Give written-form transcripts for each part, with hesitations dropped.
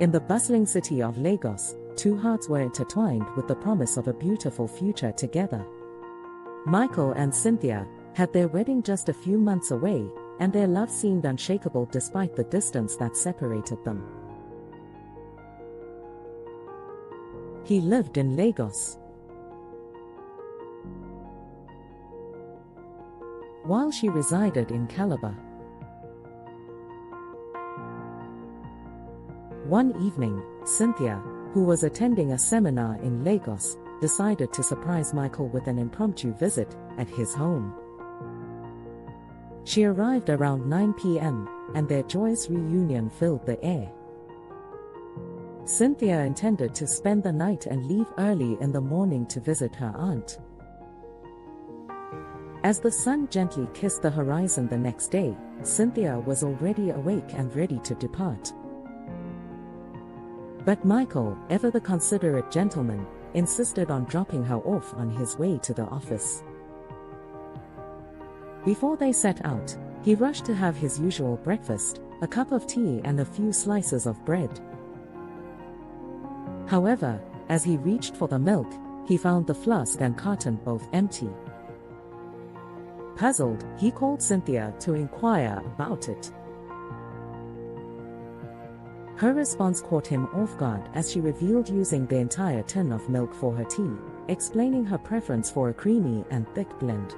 In the bustling city of Lagos, two hearts were intertwined with the promise of a beautiful future together. Michael and Cynthia had their wedding just a few months away, and their love seemed unshakable despite the distance that separated them. He lived in Lagos, while she resided in Calabar. One evening, Cynthia, who was attending a seminar in Lagos, decided to surprise Michael with an impromptu visit at his home. She arrived around 9 p.m., and their joyous reunion filled the air. Cynthia intended to spend the night and leave early in the morning to visit her aunt. As the sun gently kissed the horizon the next day, Cynthia was already awake and ready to depart. But Michael, ever the considerate gentleman, insisted on dropping her off on his way to the office. Before they set out, he rushed to have his usual breakfast, a cup of tea and a few slices of bread. However, as he reached for the milk, he found the flask and carton both empty. Puzzled, he called Cynthia to inquire about it. Her response caught him off guard as she revealed using the entire tin of milk for her tea, explaining her preference for a creamy and thick blend.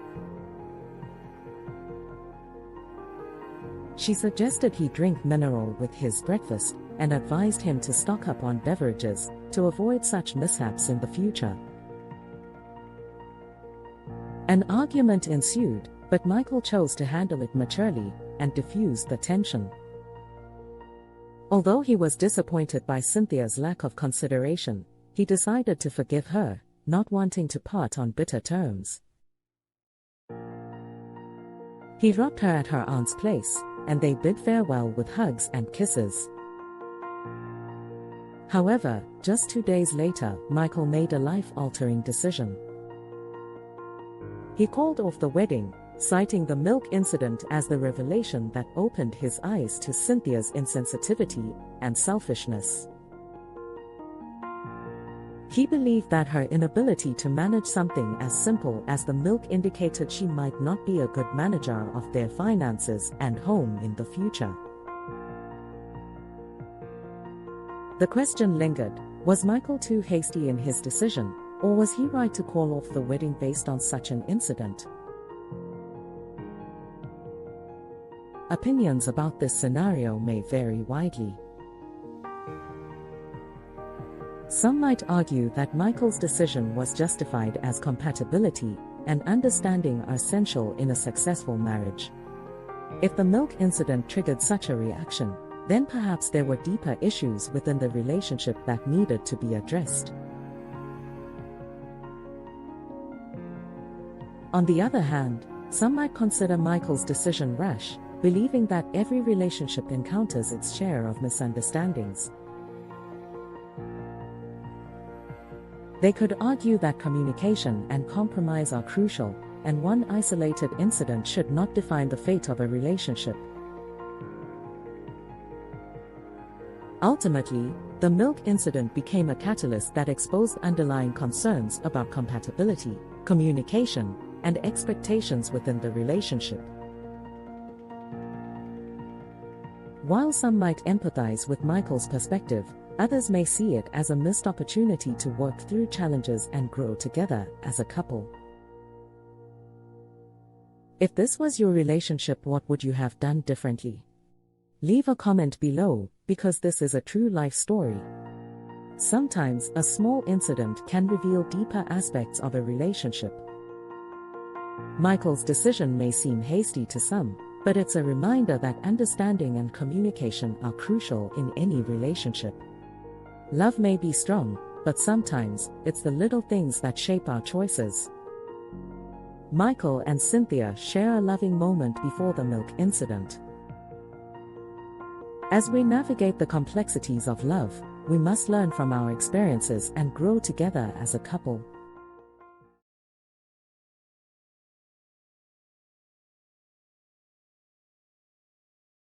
She suggested he drink mineral with his breakfast, and advised him to stock up on beverages, to avoid such mishaps in the future. An argument ensued, but Michael chose to handle it maturely, and diffuse the tension. Although he was disappointed by Cynthia's lack of consideration, he decided to forgive her, not wanting to part on bitter terms. He dropped her at her aunt's place, and they bid farewell with hugs and kisses. However, just 2 days later, Michael made a life-altering decision. He called off the wedding, citing the milk incident as the revelation that opened his eyes to Cynthia's insensitivity and selfishness. He believed that her inability to manage something as simple as the milk indicated she might not be a good manager of their finances and home in the future. The question lingered: was Michael too hasty in his decision, or was he right to call off the wedding based on such an incident? Opinions about this scenario may vary widely. Some might argue that Michael's decision was justified as compatibility and understanding are essential in a successful marriage. If the milk incident triggered such a reaction, then perhaps there were deeper issues within the relationship that needed to be addressed. On the other hand, some might consider Michael's decision rash, believing that every relationship encounters its share of misunderstandings. They could argue that communication and compromise are crucial, and one isolated incident should not define the fate of a relationship. Ultimately, the milk incident became a catalyst that exposed underlying concerns about compatibility, communication, and expectations within the relationship. While some might empathize with Michael's perspective, others may see it as a missed opportunity to work through challenges and grow together as a couple. If this was your relationship, what would you have done differently? Leave a comment below, because this is a true life story. Sometimes a small incident can reveal deeper aspects of a relationship. Michael's decision may seem hasty to some, but it's a reminder that understanding and communication are crucial in any relationship. Love may be strong, but sometimes it's the little things that shape our choices. Michael and Cynthia share a loving moment before the milk incident. As we navigate the complexities of love, we must learn from our experiences and grow together as a couple.